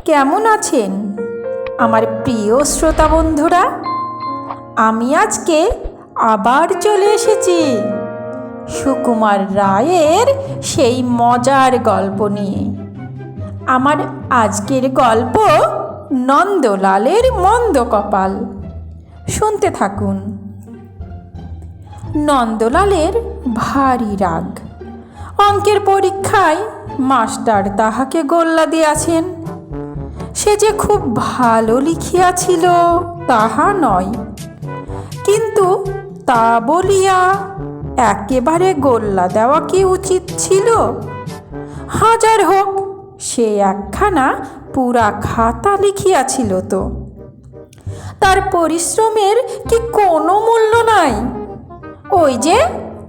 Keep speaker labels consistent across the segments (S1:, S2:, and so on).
S1: কেমন আছেন আমার প্রিয় শ্রোতা বন্ধুরা? আমি আজকে আবার চলে এসেছি সুকুমার রায়ের সেই মজার গল্প নিয়ে। আমার আজকের গল্প নন্দলালের মন্দ কপাল। শুনতে থাকুন। নন্দলালের ভারী রাগ। অঙ্কের পরীক্ষায় মাস্টার তাহাকে গোল্লা দিয়াছেন। সে যে খুব ভালো লিখিয়াছিল তাহা নয়, কিন্তু তা বলিয়া একেবারে গোল্লা দেওয়া কি উচিত ছিল? হাজার হোক, সে একখানা পুরা খাতা লিখিয়াছিল তো। তার পরিশ্রমের কি কোনো মূল্য নাই? ওই যে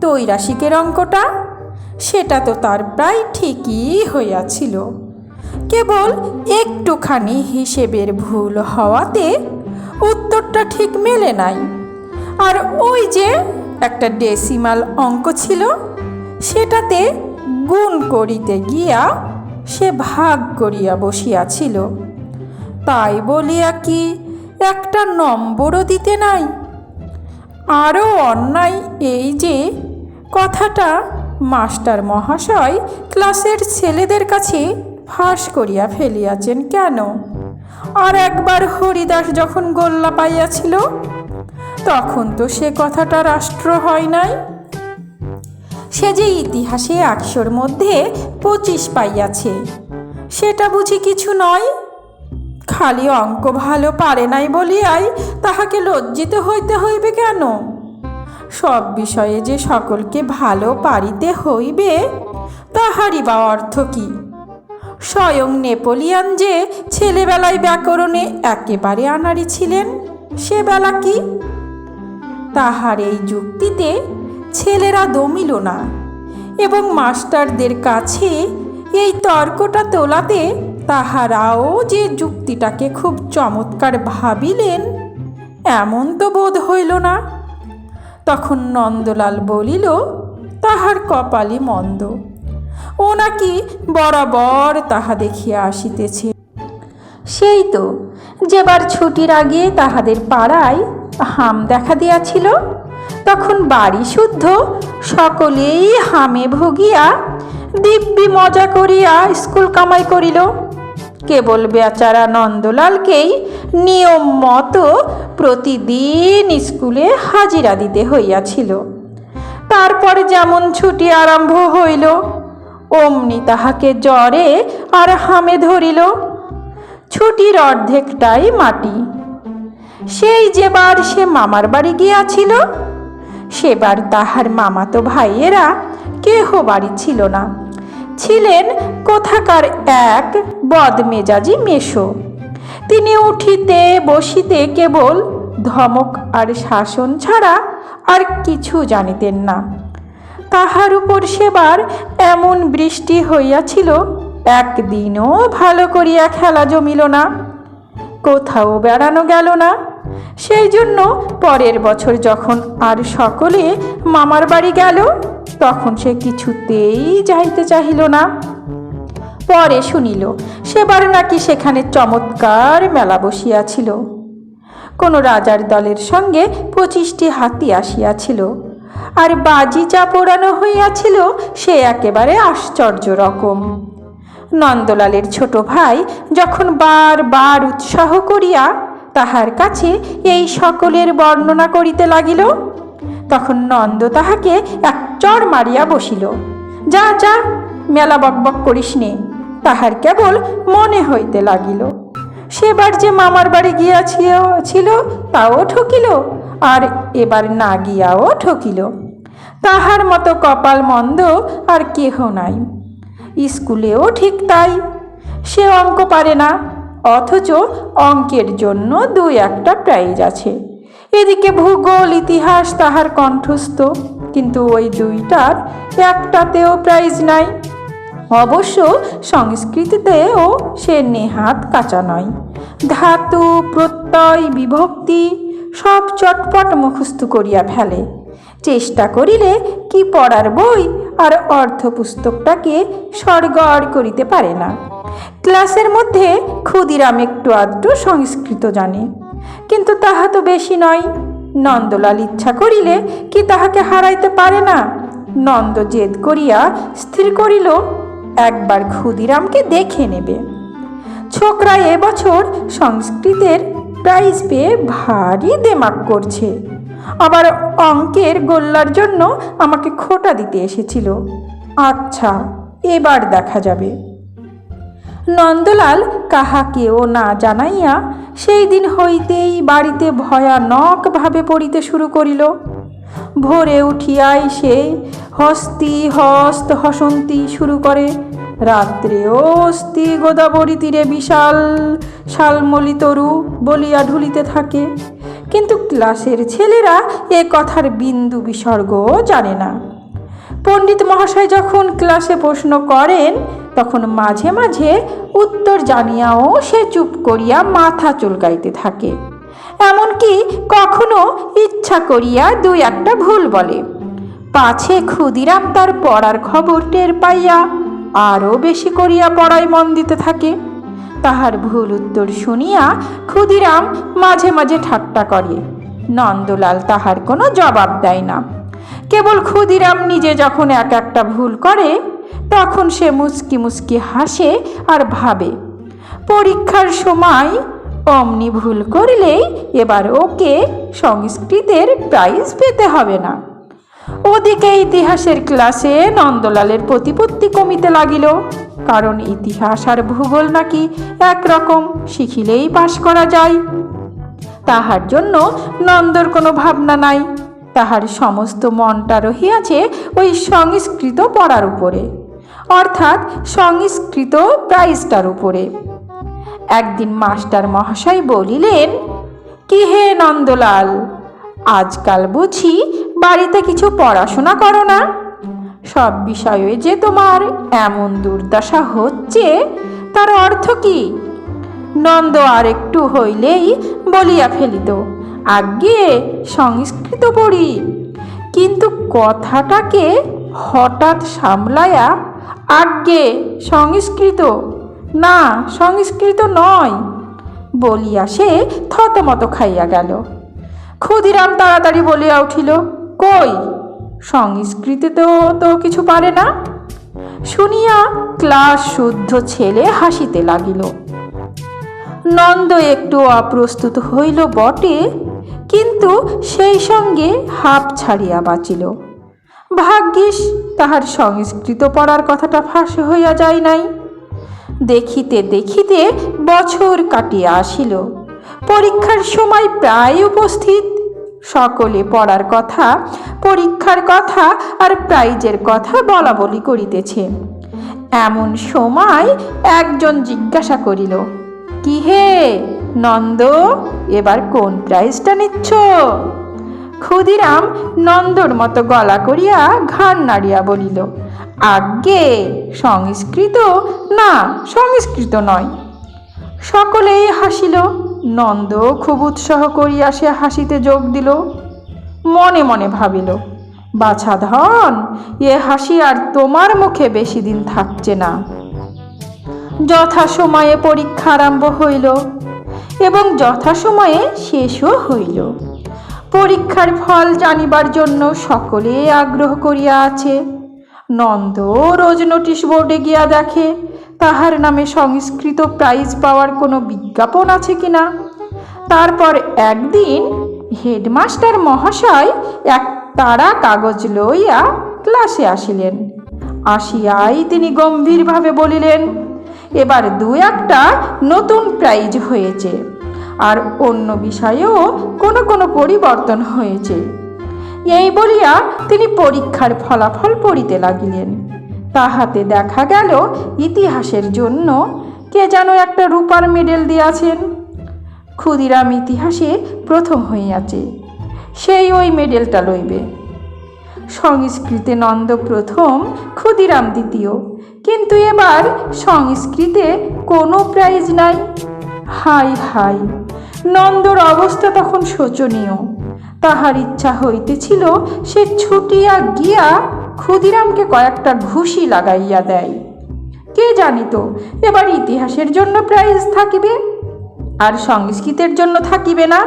S1: তৈরাসিকের অঙ্কটা, সেটা তো তার প্রায় ঠিকই হইয়াছিল, কেবল একটুখানি হিসেবের ভুল হওয়াতে উত্তরটা ঠিক মেলে নাই। আর ওই যে একটা ডেসিমাল অঙ্ক ছিল, সেটাতে গুণ করিতে গিয়া সে ভাগ করিয়া বসিয়াছিল। তাই বলিয়া কি একটা নম্বরও দিতে নাই? আরও অন্যায় এই যে কথাটা মাস্টার মহাশয় ক্লাসের ছেলেদের কাছে ফাঁস করিয়া ফেলিয়াছেন কেন? আর একবার হরিদাস যখন গোল্লা পাইয়াছিল, তখন তো সে কথাটা রাষ্ট্র হয় নাই। সে যে ইতিহাসে 100-র মধ্যে 25 পাইয়াছে, সেটা বুঝি কিছু নয়? খালি অঙ্ক ভালো পারে নাই বলিয়াই তাহাকে লজ্জিত হইতে হইবে কেন? সব বিষয়ে যে সকলকে ভালো পারিতে হইবে, তাহারই বা অর্থ কি? স্বয়ং নেপোলিয়ন যে ছেলেবেলায় ব্যাকরণে একেবারে আনাড়ি ছিলেন, সে বেলা কি? তাহার এই যুক্তিতে ছেলেরা দমিল না, এবং মাস্টারদের কাছে এই তর্কটা তোলাতে তাহারাও যে যুক্তিটাকে খুব চমৎকার ভাবিলেন, এমন তো বোধ হইল না। তখন নন্দলাল বলিল, তাহার কপালই মন্দ, ও নাকি বরাবর তাহা দেখিয়া আসিতেছে। সেই তো যেবার ছুটির আগে তাহাদের পাড়ায় হাম দেখা দিয়াছিল, তখন বাড়ি শুদ্ধ সকলেই হামে ভুগিয়া দিব্যি মজা করিয়া স্কুল কামাই করিল। কেবল বেচারা নন্দলালকেই নিয়ম মতো প্রতিদিন স্কুলে হাজিরা দিতে হইয়াছিল। তারপরে যেমন ছুটি আরম্ভ হইল, অমনি তাহাকে জ্বরে আর হামে ধরিল। ছুটির অর্ধেকটাই মাটি। সেই যেবার সে মামার বাড়ি গিয়াছিল, সেবার তাহার মামাতো ভাইয়েরা কেহ বাড়ি ছিল না। ছিলেন কোথাকার এক বদমেজাজি মেশো। তিনি উঠিতে বসিতে কেবল ধমক আর শাসন ছাড়া আর কিছু জানিতেন না। তাহার উপর সেবার এমন বৃষ্টি হইয়াছিল, একদিনও ভালো করিয়া খেলা জমিল না, কোথাও বেড়ানো গেল না। সেই জন্য পরের বছর যখন আর সকলে মামার বাড়ি গেল, তখন সে কিছুতেই যাইতে চাহিল না। পরে শুনিল সেবার নাকি সেখানে চমৎকার মেলা বসিয়াছিল। কোনো রাজার দলের সঙ্গে 25টি হাতি আসিয়াছিল, আর বাজি যা পোড়ানো হইয়াছিল সে একেবারে আশ্চর্য রকম। নন্দলালের ছোট ভাই যখন বারবার উৎসাহ করিয়া তাহার কাছে এই সকলের বর্ণনা করিতে লাগিল, তখন নন্দ তাহাকে এক চড় মারিয়া বসিল। যা যা, মেলা বকবক করিস নে। তাহার কেবল মনে হইতে লাগিল সেবার যে মামার বাড়ি গিয়াছিল তাও ঠকিল, আর এবার না গিয়াও ঠকিল। তাহার মতো কপাল মন্দ আর কেহ নাই। স্কুলেও ঠিক তাই, সে অঙ্ক পারে না, অথচ অঙ্কের জন্য 2-1টা প্রাইজ আছে। এদিকে ভূগোল ইতিহাস তাহার কণ্ঠস্থ, কিন্তু ওই 2টার একটাতেও প্রাইজ নাই। অবশ্য সংস্কৃতিতেও সে নেহাত কাঁচা নয়। ধাতু, প্রত্যয়, বিভক্তি সব চটপট মুখস্থ করিয়া ফেলে। চেষ্টা করিলে কি পড়ার বই আর অর্থ পুস্তকটাকে সড়গড় করিতে পারে না। ক্লাসের মধ্যে ক্ষুদিরাম একটু আধটু সংস্কৃত জানে, কিন্তু তাহা তো বেশি নয়। নন্দলাল ইচ্ছা করিলে কি তাহাকে হারাইতে পারে না। নন্দ জেদ করিয়া স্থির করিল একবার ক্ষুদিরামকে দেখে নেবে। ছোকরা এবছর সংস্কৃতের প্রাইজ পেয়ে ভারী দেমাক করছে, আবার অঙ্কের গোল্লার জন্য আমাকে খোঁটা দিতে এসেছিল। আচ্ছা, এবার দেখা যাবে। নন্দলাল কাহাকেও না জানাইয়া সেই দিন হইতেই বাড়িতে ভয়ানকভাবে পড়িতে শুরু করিল। ভোরে উঠিয়াই সে হস্তি হস্ত হসন্তি শুরু করে। রাত্রেও অস্তি গোদাবরী তীরে বিশাল শালমলি তরু বলিয়া ঢুলিতে থাকে, কিন্তু ক্লাসের ছেলেরা এ কথার বিন্দু বিসর্গও জানে না। পণ্ডিত মহাশয় যখন ক্লাসে প্রশ্ন করেন তখন মাঝে মাঝে উত্তর জানিয়াও সে চুপ করিয়া মাথা চুলকাইতে থাকে, এমনকি কখনো ইচ্ছা করিয়া দুই একটা ভুল বলে। পাছে ক্ষুদিরাম তার পড়ার খবর টের পাইয়া আরও বেশি করিয়া পড়ায় মন দিতে থাকে। তাহার ভুল উত্তর শুনিয়া ক্ষুদিরাম মাঝে মাঝে ঠাট্টা করে। নন্দলাল তাহার কোনো জবাব দেয় না। কেবল ক্ষুদিরাম নিজে যখন এক একটা ভুল করে তখন সে মুচকি মুচকি হাসে আর ভাবে, পরীক্ষার সময় অমনি ভুল করলেই এবার ওকে সংস্কৃতের প্রাইজ পেতে হবে না। ওদিকে ইতিহাসের ক্লাসে নন্দলালের প্রতিপত্তি কমিতে লাগিল, কারণ ইতিহাস আর ভূগোল নাকি একরকম, শিখিলেই পাশ করা যায়। তাহার জন্য নন্দর কোনো ভাবনা নাই। তাহার সমস্ত মনটা রহিয়াছে ওই সংস্কৃত পড়ার উপরে, অর্থাৎ সংস্কৃত প্রাইজটার উপরে। একদিন মাস্টার মহাশয় বলিলেন, কি হে নন্দলাল, আজকাল বুঝি বাড়িতে কিছু পড়াশোনা করো না? সব বিষয়ে যে তোমার এমন দুর্দশা হচ্ছে, তার অর্থ কি? নন্দ আর একটু হইলেই বলিয়া ফেলিত, আজ্ঞে সংস্কৃত পড়ি, কিন্তু কথাটাকে হঠাৎ সামলাইয়া, আজ্ঞে সংস্কৃত না, সংস্কৃত নয় বলিয়া সে থতমত খাইয়া গেল। ক্ষুদিরাম তাড়াতাড়ি বলিয়া উঠিল, কই, সংস্কৃতেও তো কিছু পারে না। শুনিয়া ক্লাস শুদ্ধ ছেলে হাসিতে লাগিল। নন্দ একটু অপ্রস্তুত হইল বটে, কিন্তু সেই সঙ্গে হাঁপ ছাড়িয়া বাঁচিল। ভাগ্যিস তাহার সংস্কৃত পড়ার কথাটা ফাঁস হইয়া যায় নাই। দেখিতে দেখিতে বছর কাটিয়া আসিল। পরীক্ষার সময় প্রায় উপস্থিত। সকলে পড়ার কথা, পরীক্ষার কথা আর প্রাইজের কথা বলা বলি করিতেছে। এমন সময় একজন জিজ্ঞাসা করিল, কি হে নন্দ, এবার কোন প্রাইজটা নিচ্ছ? ক্ষুদিরাম নন্দর মতো গলা করিয়া ঘাড় নাড়িয়া বলিল, আজ্ঞে সংস্কৃত না, সংস্কৃত নয়। সকলেই হাসিল। নন্দ খুব উৎসাহ করিয়া সে হাসিতে যোগ দিল। মনে মনে ভাবিল, বাছা ধন, এ হাসি আর তোমার মুখে বেশি দিন থাকছে না। যথাসময়ে পরীক্ষা আরম্ভ হইল এবং যথাসময়ে শেষও হইল। পরীক্ষার ফল জানিবার জন্য সকলে আগ্রহ করিয়া আছে। নন্দ রোজ নোটিশ বোর্ডে গিয়া দেখে তাহার নামে সংস্কৃত প্রাইজ পাওয়ার কোনো বিজ্ঞাপন আছে কিনা। তারপর একদিন হেডমাস্টার মহাশয় এক তাড়া কাগজ লইয়া ক্লাসে আসিলেন। আসিয়াই তিনি গম্ভীরভাবে বলিলেন, এবার দু একটা নতুন প্রাইজ হয়েছে, আর অন্য বিষয়েও কোনো কোনো পরিবর্তন হয়েছে। এই বলিয়া তিনি পরীক্ষার ফলাফল পড়িতে লাগিলেন। তাহাতে দেখা গেল ইতিহাসের জন্য কে যেন একটা রূপার মেডেল দিয়াছেন। ক্ষুদিরাম ইতিহাসে প্রথম হইয়াছে, সেই ওই মেডেলটা লইবে। সংস্কৃতে নন্দ প্রথম, ক্ষুদিরাম দ্বিতীয়, কিন্তু এবার সংস্কৃতে কোনো প্রাইজ নাই। হাই হাই, নন্দর অবস্থা তখন শোচনীয়। তাহার ইচ্ছা হইতেছিল সে ছুটিয়া গিয়া ক্ষুদিরামকে কয়েকটা ঘুষি লাগাইয়া দেয়। কে জানিত এবার ইতিহাসের জন্য প্রাইজ থাকিবে, আর সংস্কৃতের জন্য থাকিবে না।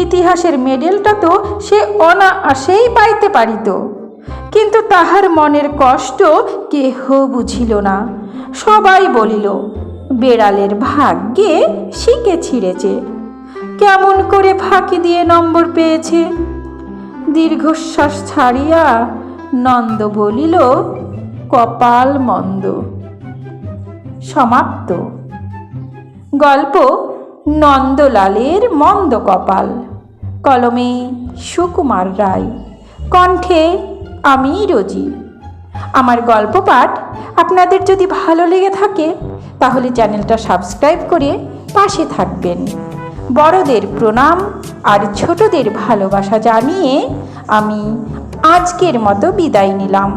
S1: ইতিহাসের মেডেলটা তো সে অনায়াসেই পাইতে পারিত, কিন্তু তাহার মনের কষ্ট কেহ বুঝিল না। সবাই বলিল বেড়ালের ভাগ্যে শিকে ছিঁড়েছে, কেমন করে ফাঁকি দিয়ে নম্বর পেয়েছে। দীর্ঘশ্বাস ছাড়িয়া নন্দ বলিল, কপাল মন্দ। সমাপ্ত। গল্প নন্দলালের মন্দ কপাল। কলমে সুকুমার রায়, কণ্ঠে আমি রোজি। আমার গল্প পাঠ আপনাদের যদি ভালো লেগে থাকে তাহলে চ্যানেলটা সাবস্ক্রাইব করে পাশে থাকবেন। বড়দের প্রণাম আর ছোটদের ভালোবাসা জানিয়ে আমি আজকের মতো বিদায় নিলাম।